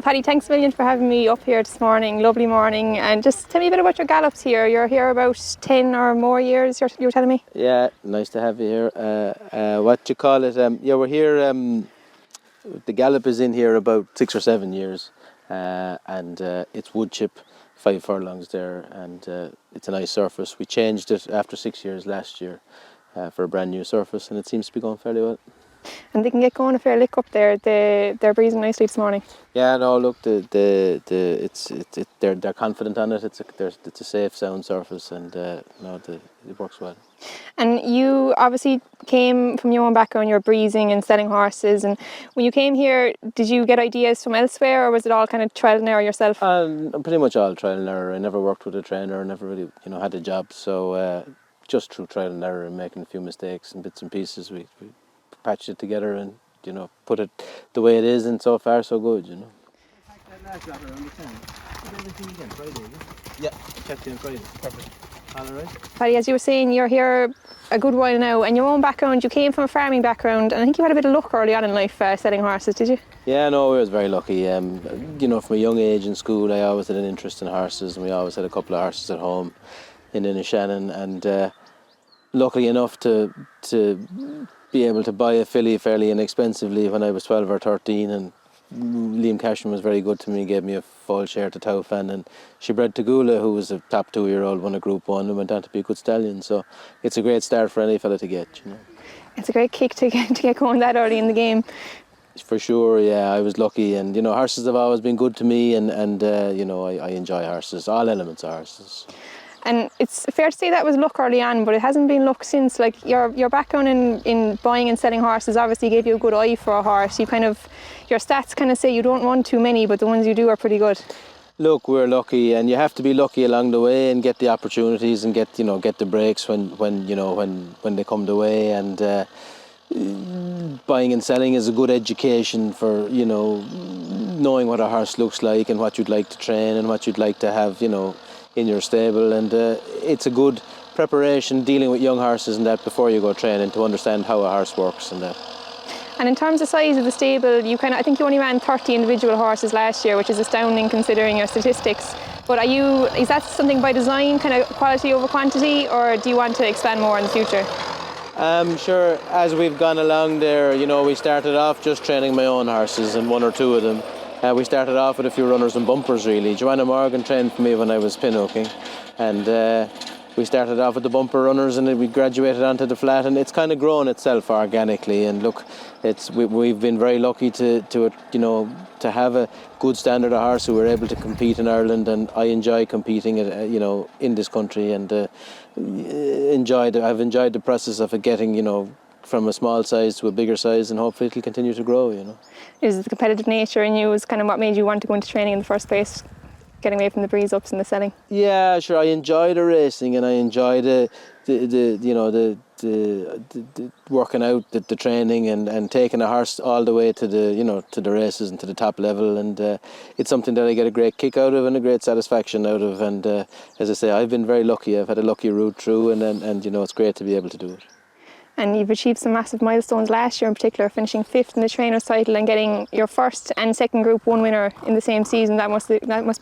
Paddy, thanks a million for having me up here this morning. Lovely morning. And just tell me a bit about your gallops here. You're here about 10 or more years, you were telling me? Yeah, nice to have you here. What you call it? We're here. The gallop is in here about 6 or 7 years, and it's wood chip, 5 furlongs there, and it's a nice surface. We changed it after 6 years last year for a brand new surface, and it seems to be going fairly well. And they can get going a fair lick up there. They're breezing nicely this morning. Yeah, no, look, they're confident on it. It's a safe, sound surface, and it works well. And you obviously came from your own background. You're breezing and selling horses. And when you came here, did you get ideas from elsewhere, or was it all kind of trial and error yourself? Pretty much all trial and error. I never worked with a trainer. I never really, had a job. So just through trial and error and making a few mistakes and bits and pieces, we patched it together and put it the way it is, and so far so good. Yeah, check you on Friday. Perfect. All right. Paddy, as you were saying, you're here a good while now, and your own background, you came from a farming background, and I think you had a bit of luck early on in life selling horses, did you? Yeah, no, I was very lucky. From a young age in school, I always had an interest in horses, and we always had a couple of horses at home in Inishannon, and luckily enough to be able to buy a filly fairly inexpensively when I was 12 or 13, and Liam Cashman was very good to me, gave me a full share to Taufan, and she bred Tagula, who was a top 2-year-old, won a Group 1 and went on to be a good stallion, so it's a great start for any fella to get. It's a great kick to get going that early in the game. For sure, yeah, I was lucky, and horses have always been good to me, and I enjoy horses, all elements of horses. And it's fair to say that was luck early on, but it hasn't been luck since. Like your background in buying and selling horses obviously gave you a good eye for a horse. Your stats kind of say you don't want too many, but the ones you do are pretty good. Look, we're lucky, and you have to be lucky along the way and get the opportunities and get the breaks when they come the way. And buying and selling is a good education for knowing what a horse looks like and what you'd like to train and what you'd like to have in your stable, and it's a good preparation dealing with young horses and that before you go training to understand how a horse works and that. And in terms of size of the stable, I think you only ran 30 individual horses last year, which is astounding considering your statistics. But is that something by design, kind of quality over quantity, or do you want to expand more in the future? Sure, as we've gone along there, we started off just training my own horses and one or two of them. We started off with a few runners and bumpers really. Joanna Morgan trained for me when I was pinhooking, and we started off with the bumper runners, and then we graduated onto the flat, and it's kind of grown itself organically. And look, we've been very lucky to have a good standard of horse who were able to compete in Ireland, and I enjoy competing in this country, and I've enjoyed the process of it getting from a small size to a bigger size, and hopefully it'll continue to grow. Is the competitive nature in you is kind of what made you want to go into training in the first place, getting away from the breeze ups and the selling? Yeah, sure. I enjoy the racing, and I enjoy the working out, the training, and taking a horse all the way to the races and to the top level, and it's something that I get a great kick out of and a great satisfaction out of. And as I say, I've been very lucky. I've had a lucky route through, and it's great to be able to do it. And you've achieved some massive milestones last year in particular, finishing 5th in the trainer's title and getting your first and second Group 1 winner in the same season. That must be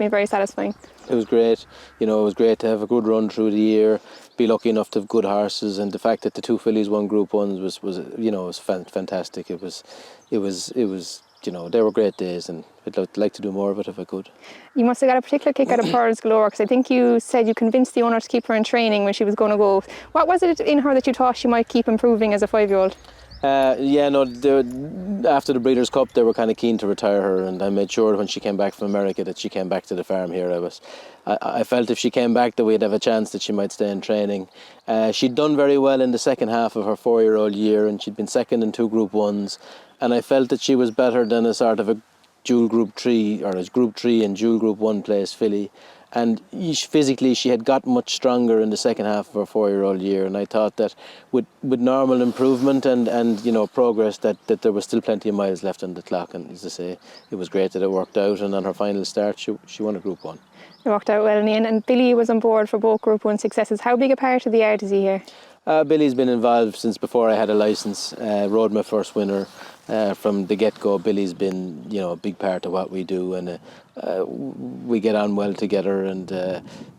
very satisfying. It was great. It was great to have a good run through the year, be lucky enough to have good horses, and the fact that the two fillies won Group 1s was fantastic. It was they were great days, and I'd like to do more of it if I could. You must have got a particular kick out of Pearls Galore, because I think you said you convinced the owner to keep her in training when she was going to go. What was it in her that you thought she might keep improving as a 5-year-old? After the Breeders' Cup, they were kind of keen to retire her, and I made sure when she came back from America that she came back to the farm here. I felt if she came back that we'd have a chance that she might stay in training. She'd done very well in the second half of her 4-year-old year, and she'd been second in 2 Group 1s, and I felt that she was better than a sort of a dual Group 3 or a Group 3 and dual Group 1 place filly. And physically she had got much stronger in the second half of her 4-year-old year, and I thought that with normal improvement and progress that there was still plenty of miles left on the clock. And as I say, it was great that it worked out, and on her final start she won a Group 1. It worked out well in the end, and Billy was on board for both Group 1 successes. How big a part of the yard is he here? Billy's been involved since before I had a licence, rode my first winner, From the get-go, Billy's been, a big part of what we do, and we get on well together, and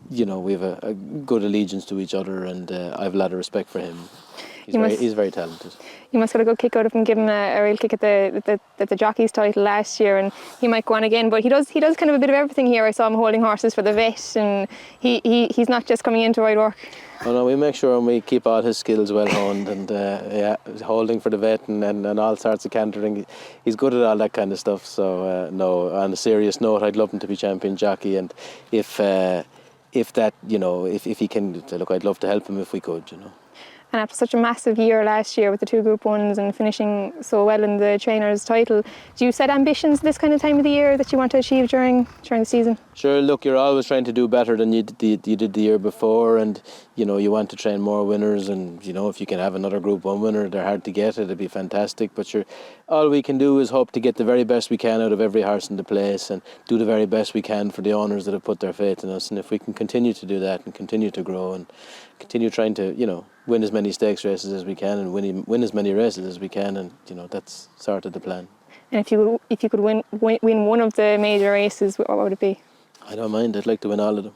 we have a good allegiance to each other, and I have a lot of respect for him. He's very talented. You must get a good kick out of him, give him a real kick at the jockey's title last year, and he might go on again. But he does kind of a bit of everything here. I saw him holding horses for the vet, and he's not just coming in to ride work. Oh no, we make sure we keep all his skills well honed, and holding for the vet and all sorts of cantering. He's good at all that kind of stuff. So no, on a serious note, I'd love him to be champion jockey, and if that, if he can, look, I'd love to help him if we could, And after such a massive year last year with the 2 Group 1s and finishing so well in the trainer's title, do you set ambitions this kind of time of the year that you want to achieve during the season? Sure, look, you're always trying to do better than you did the year before, and you want to train more winners, and if you can have another Group 1 winner, they're hard to get, it'd be fantastic. But sure, all we can do is hope to get the very best we can out of every horse in the place, and do the very best we can for the owners that have put their faith in us. And if we can continue to do that and continue to grow and continue trying to win as many stakes races as we can, and win as many races as we can, and that's sort of the plan. And if you could win one of the major races, what would it be? I don't mind. I'd like to win all of them.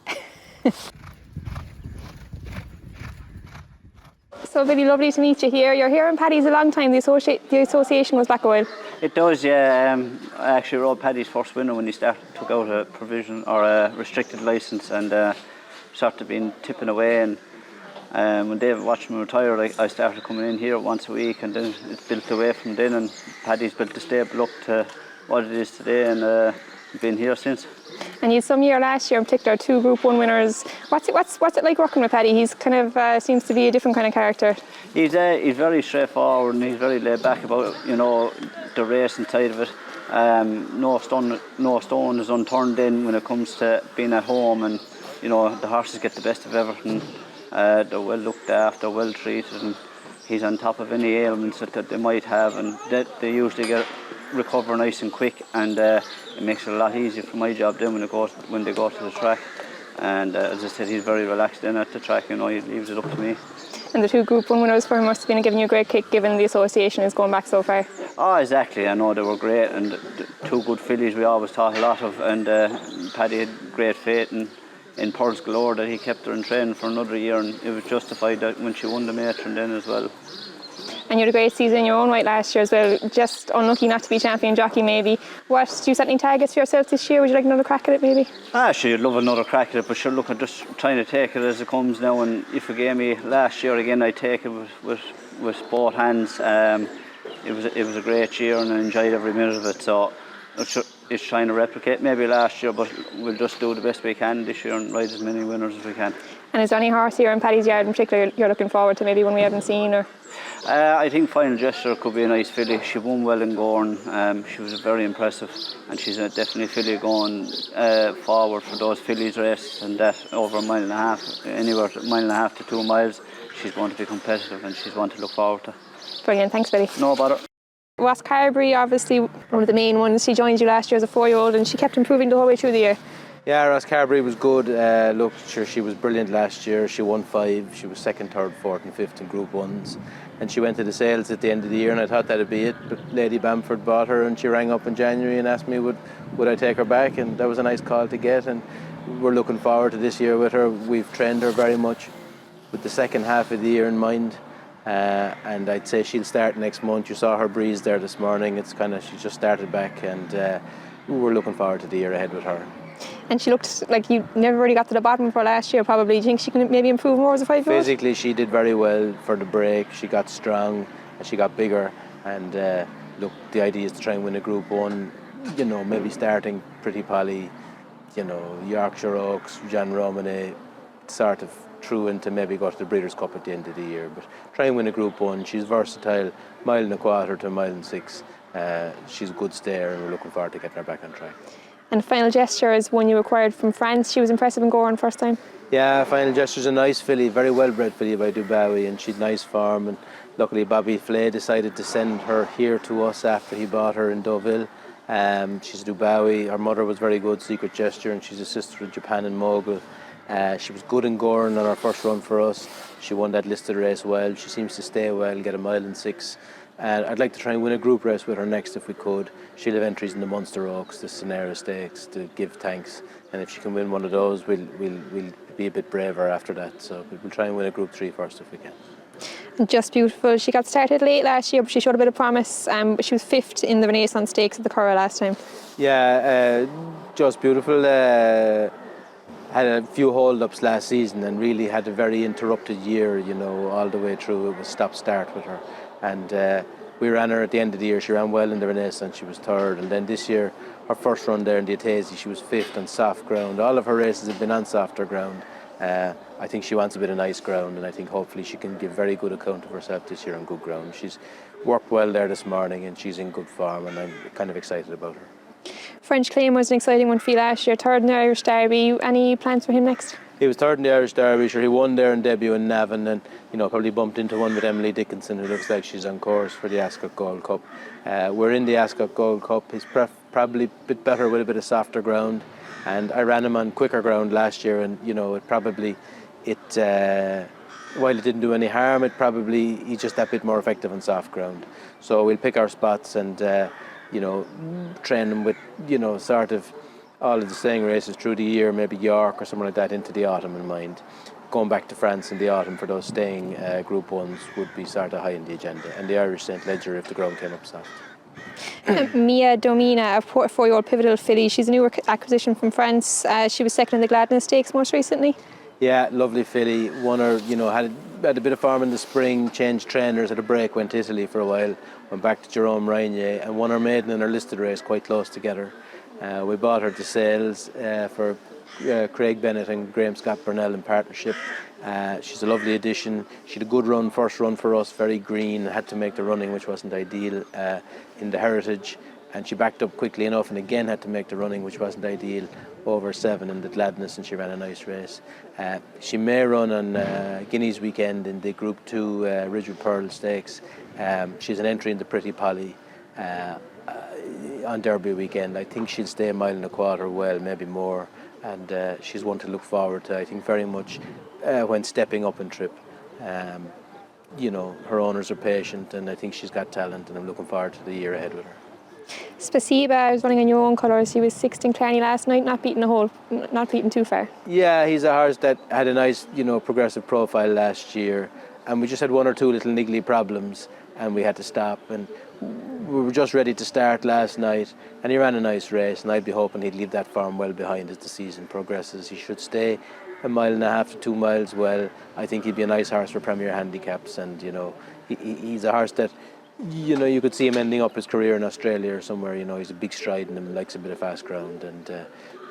So Billy, lovely to meet you here. You're here in Paddy's a long time. The association was back a while. It does, yeah. I actually rode Paddy's first winner when he took out a provision or a restricted licence, and started being tipping away. And when David watched me retire, I started coming in here once a week, and then it's built away from then. And Paddy's built the stable up to what it is today, and been here since. And you had some year last year in particular, 2 Group 1 winners. What's it like working with Paddy? He's kind of seems to be a different kind of character. He's very straightforward, and he's very laid back about the racing side of it. No stone is unturned in when it comes to being at home, and the horses get the best of everything. They're well looked after, well treated, and he's on top of any ailments that they might have, and they usually recover nice and quick, and it makes it a lot easier for my job then when they go to the track. And as I said, he's very relaxed in at the track. He leaves it up to me. And the 2 Group 1 winners for him must have been giving you a great kick, given the association is going back so far. Oh, exactly. I know they were great, and 2 good fillies we always thought a lot of, and Paddy had great faith in Pearls Galore that he kept her in training for another year, and it was justified that when she won the matron then as well. And you had a great season in your own right last year as well. Just unlucky not to be champion jockey maybe. Do you set any targets for yourself this year? Would you like another crack at it maybe? Sure, I'd love another crack at it, but sure, look, I'm just trying to take it as it comes now, and if you gave me last year again, I'd take it with both hands. It was a great year, and I enjoyed every minute of it, so it's trying to replicate maybe last year, but we'll just do the best we can this year and ride as many winners as we can. And is there any horse here in Paddy's Yard in particular you're looking forward to, maybe one we haven't seen? Or? I think Final Gesture could be a nice filly. She won well in Gorn. She was very impressive, and she's definitely a filly going forward for those fillies races, and that over a mile and a half, anywhere a mile and a half to 2 miles, she's going to be competitive, and she's one to look forward to. Brilliant, thanks Billy. No bother. Rosscarbery, obviously one of the main ones. She joined you last year as a 4-year-old, and she kept improving the whole way through the year. Yeah, Rosscarbery was good. Look, sure, she was brilliant last year. She won 5. She was 2nd, 3rd, 4th and 5th in Group 1s. And she went to the sales at the end of the year, and I thought that'd be it. But Lady Bamford bought her, and she rang up in January and asked me would I take her back, and that was a nice call to get. And we're looking forward to this year with her. We've trained her very much with the second half of the year in mind. And I'd say she'll start next month. You saw her breeze there this morning. She just started back, and we're looking forward to the year ahead with her. And she looked like you never really got to the bottom of her last year probably. Do you think she can maybe improve more as a 5-year-old? Physically she did very well for the break. She got strong and she got bigger, and look, the idea is to try and win a Group 1, maybe starting Pretty Polly, Yorkshire Oaks, John Romane, sort of through into maybe go to the Breeders' Cup at the end of the year. But try and win a Group 1. She's versatile, 1.25 miles to 1.6 miles. She's a good stayer, and we're looking forward to getting her back on track. And Final Gesture is one you acquired from France. She was impressive in Gorn first time. Yeah, Final Gesture's a nice filly, very well bred filly by Dubawi, and she'd nice form. And luckily Bobby Flay decided to send her here to us after he bought her in Deauville. She's Dubawi. Her mother was very good, Secret Gesture, and she's a sister of Japan and Mogul. She was good in Gorn on her first run for us. She won that listed race well. She seems to stay well, get 1.6 miles. And I'd like to try and win a group race with her next if we could. She'll have entries in the Munster Oaks, the Sonera Stakes, to give thanks. And if she can win one of those, we'll be a bit braver after that. So we'll try and win a Group 3 first if we can. Just beautiful. She got started late last year, but she showed a bit of promise. But she was 5th in the Renaissance Stakes at the Curragh last time. Yeah, just beautiful. Had a few hold-ups last season and really had a very interrupted year, you know, all the way through. It was stop-start with her. And we ran her at the end of the year. She ran well in the Renaissance. She was 3rd. And then this year, her first run there in the Atesi, she was 5th on soft ground. All of her races have been on softer ground. I think she wants a bit of nice ground, and I think hopefully she can give very good account of herself this year on good ground. She's worked well there this morning and she's in good form, and I'm kind of excited about her. French Claim was an exciting one for you last year, 3rd in the Irish Derby. Any plans for him next? He was 3rd in the Irish Derby. Sure, he won there in debut in Navan, and probably bumped into one with Emily Dickinson, who looks like she's on course for the Ascot Gold Cup. We're in the Ascot Gold Cup. He's probably a bit better with a bit of softer ground, and I ran him on quicker ground last year, and while it didn't do any harm, he's just that bit more effective on soft ground. So we'll pick our spots and train him with sort of all of the staying races through the year, maybe York or something like that into the autumn in mind. Going back to France in the autumn for those staying Group 1s would be sort of high in the agenda, and the Irish St. Leger if the ground came up soft. Mia Domina, a 4-year-old pivotal filly. She's a new acquisition from France. She was 2nd in the Gladness Stakes most recently. Yeah, lovely filly. Won her, had a bit of form in the spring, changed trainers, had a break, went to Italy for a while, went back to Jerome Rainier and won her maiden in her listed race quite close together. We bought her to sales for Craig Bennett and Graham Scott Burnell in partnership. She's a lovely addition. She had a good run, first run for us, very green, had to make the running, which wasn't ideal, in the Heritage. And she backed up quickly enough and again had to make the running, which wasn't ideal, over 7 in the Gladness, and she ran a nice race. She may run on Guineas weekend in the Group 2 Ridgewood Pearl Stakes. She's an entry in the Pretty Polly on Derby weekend. I think she'll stay 1.25 miles well, maybe more. And she's one to look forward to, I think, very much when stepping up in trip. Her owners are patient, and I think she's got talent, and I'm looking forward to the year ahead with her. Spasiba was running on your own colours. He was 6th in Clarny last night, not beaten too far. Yeah, he's a horse that had a nice, progressive profile last year, and we just had 1 or 2 little niggly problems, and we had to stop. And we were just ready to start last night, and he ran a nice race, and I'd be hoping he'd leave that form well behind as the season progresses. He should stay 1.5 miles to 2 miles well. I think he'd be a nice horse for Premier Handicaps, and he's a horse that you could see him ending up his career in Australia or somewhere. He's a big stride in him and likes a bit of fast ground, and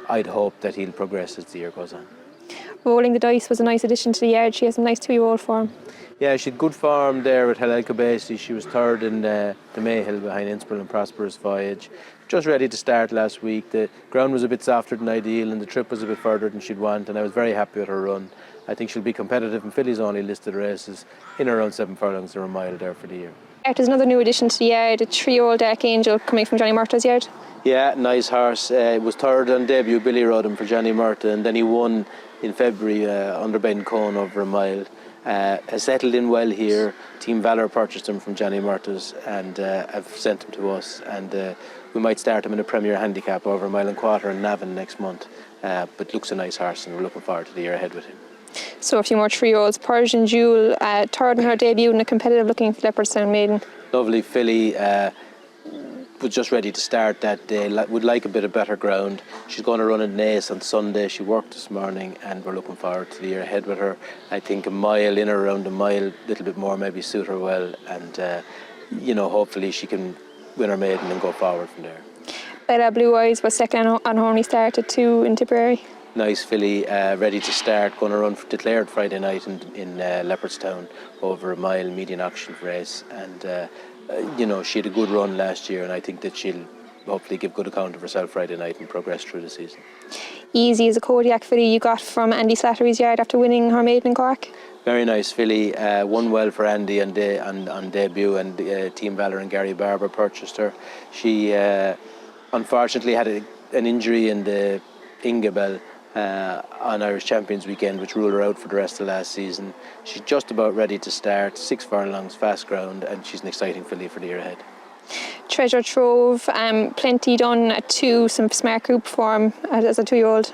I'd hope that he'll progress as the year goes on. Rolling the Dice was a nice addition to the yard. She has some nice 2-year-old form. Yeah, she had good form there at Halal Kabesi. She was 3rd in the Mayhill behind Innsbruck and Prosperous Voyage. Just ready to start last week. The ground was a bit softer than ideal and the trip was a bit further than she'd want, and I was very happy with her run. I think she'll be competitive in fillies only listed races in around 7 furlongs or a mile there for the year. There's another new addition to the yard, a 3-year-old Dark Angel coming from Johnny Murtaugh's yard. Yeah, nice horse. It was 3rd on debut. Billy rode him for Johnny Murtaugh, and then he won in February under Ben Cohn over a mile. Has settled in well here. Team Valor purchased him from Johnny Murtaugh's and have sent him to us, and we might start him in a Premier Handicap over 1.25 miles in Navan next month. But looks a nice horse, and we're looking forward to the year ahead with him. So a few more 3-year-olds. Persian Jewel, 3rd in her debut in a competitive looking Leopardstown maiden. Lovely filly. Was just ready to start that day, would like a bit of better ground. She's going to run in Naas on Sunday. She worked this morning, and we're looking forward to the year ahead with her. I think a mile, in or around a mile, a little bit more maybe suit her well, and hopefully she can win her maiden and go forward from there. Bella Blue Eyes was 2nd on Horney start at 2 in Tipperary. Nice filly, ready to start, going to run declared Friday night in Leopardstown over a mile median auction race, and she had a good run last year, and I think that she'll hopefully give good account of herself Friday night and progress through the season. Easy is a Kodiak filly you got from Andy Slattery's yard after winning her maiden in Cork. Very nice filly, won well for Andy on debut, and Team Valor and Gary Barber purchased her. She unfortunately had an injury in the Ingabel, on Irish Champions weekend, which ruled her out for the rest of last season. She's just about ready to start, 6 furlongs, fast ground, and she's an exciting filly for the year ahead. Treasure Trove, plenty done at 2, some smart group form as a 2-year-old.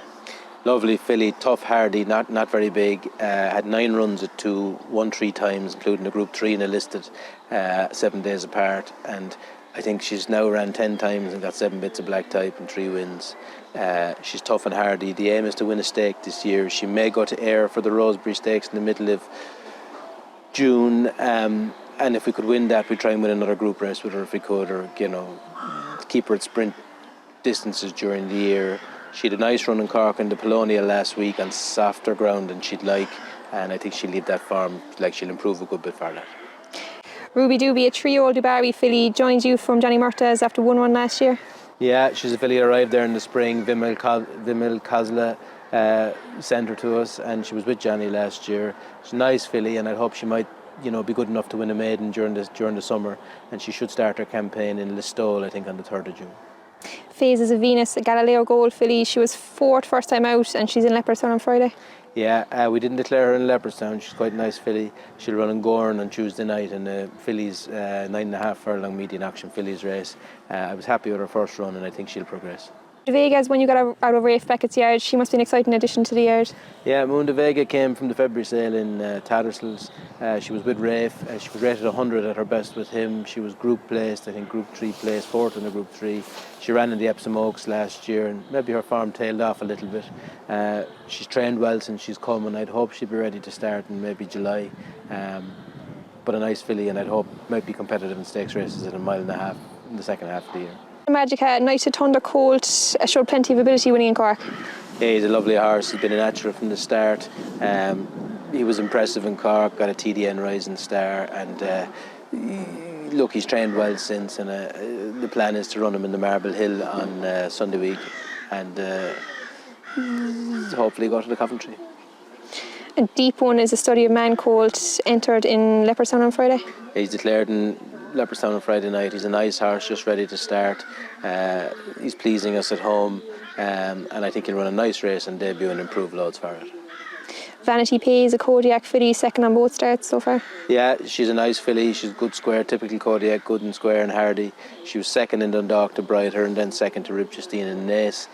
Lovely filly, tough, hardy, not very big. Had 9 runs at 2, won 3 times, including a Group 3 in a listed 7 days apart. And I think she's now ran 10 times and got 7 bits of black type and 3 wins. She's tough and hardy. The aim is to win a stake this year. She may go to Ayr for the Rosscarbery Stakes in the middle of June. And if we could win that, we'd try and win another group race with her if we could, or, keep her at sprint distances during the year. She had a nice run in Cork in the Polonia last week on softer ground than she'd like, and I think she'll leave that form, she'll improve a good bit for that. Ruby Doobie, a 3-year-old Dubarry filly, joined you from Johnny Murtagh's after 1-1 last year. Yeah, she's a filly arrived there in the spring. Vimil Kozla sent her to us, and she was with Johnny last year. She's a nice filly, and I hope she might be good enough to win a maiden during the summer, and she should start her campaign in Listowel, I think, on the 3rd of June. Phases of Venus, a Galileo Gold filly. She was 4th first time out, and she's in Leopardstown on Friday. Yeah, we didn't declare her in Leopardstown. She's quite a nice filly. She'll run in Gorn on Tuesday night in the fillies 9.5 furlong median auction fillies race. I was happy with her first run, and I think she'll progress. De Vega's, when you got out of Rafe Beckett's yard, she must be an exciting addition to the yard. Yeah, Moon de Vega came from the February sale in Tattersalls. She was with Rafe. She was rated 100 at her best with him. She was group placed, I think Group 3 placed, 4th in the Group 3. She ran in the Epsom Oaks last year, and maybe her form tailed off a little bit. She's trained well since she's come, and I'd hope she'd be ready to start in maybe July. But a nice filly, and I'd hope might be competitive in stakes races at 1.5 miles in the second half of the year. Magica, United Thunder Colt, showed plenty of ability winning in Cork. Yeah, he's a lovely horse. He's been a natural from the start. He was impressive in Cork, got a TDN Rising Star, and look, he's trained well since, and the plan is to run him in the Marble Hill on Sunday week, and hopefully go to the Coventry. A Deep One is a study of man colt, entered in Leopardstown on Friday. He's declared in Leopardstown on Friday night. He's a nice horse, just ready to start. He's pleasing us at home, and I think he'll run a nice race and debut and improve loads for it. Vanity Pays, a Kodiak filly, 2nd on both starts so far. Yeah, she's a nice filly. She's good square, typical Kodiak, good and square and hardy. She was 2nd in Dundalk to Brighter, and then 2nd to Rib Justine and Nace.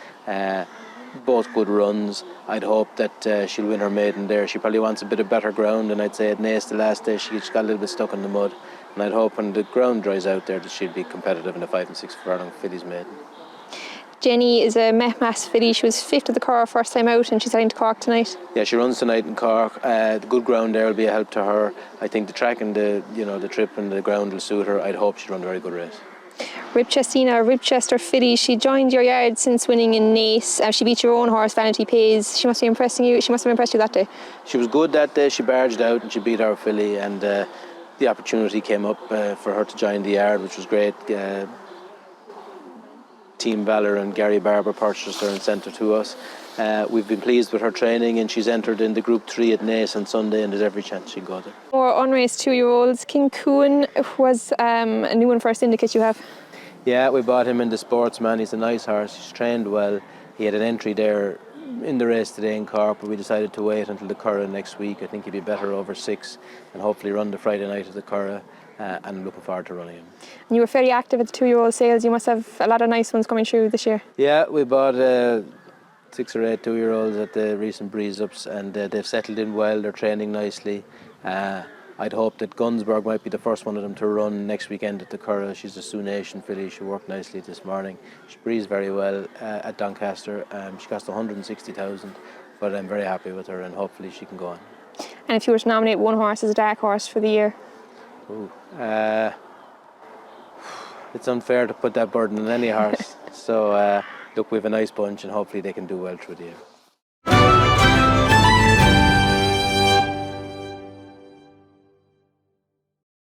Both good runs. I'd hope that she'll win her maiden there. She probably wants a bit of better ground, and I'd say at Nace the last day she just got a little bit stuck in the mud. And I'd hope when the ground dries out there that she'll be competitive in a 5 and 6 furlong fillies maiden. Jenny is a Mehmas filly. She was 5th at the Cork first time out, and she's heading to Cork tonight. Yeah, she runs tonight in Cork. The good ground there will be a help to her. I think the track and the trip and the ground will suit her. I'd hope she'll run a very good race. Ribchester filly. She joined your yard since winning in Nace. She beat your own horse, Vanity Pays. She must be impressing you. She must have impressed you that day. She was good that day. She barged out and she beat our filly, and the opportunity came up for her to join the yard, which was great. Team Valor and Gary Barber purchased her and sent her to us. We've been pleased with her training, and she's entered in the Group 3 at Nace on Sunday, and there's every chance she'll go there. More unraced 2-year-olds. King Coon was a new one for our syndicate you have. Yeah, we bought him in the Sportsman. He's a nice horse. He's trained well. He had an entry there in the race today in Cork, but we decided to wait until the Curragh next week. I think he'd be better over 6 and hopefully run the Friday night at the Curragh, and I'm looking forward to running him. And you were very active at the 2-year-old sales. You must have a lot of nice ones coming through this year. Yeah, we bought 6 or 8 2-year-olds at the recent breeze ups, and they've settled in well. They're training nicely. I'd hope that Gunsberg might be the first one of them to run next weekend at the Curragh. She's a Sioux Nation filly. She worked nicely this morning. She breezed very well at Doncaster. She cost 160,000, but I'm very happy with her, and hopefully she can go on. And if you were to nominate one horse as a dark horse for the year? It's unfair to put that burden on any horse. So look, we have a nice bunch, and hopefully they can do well through the year.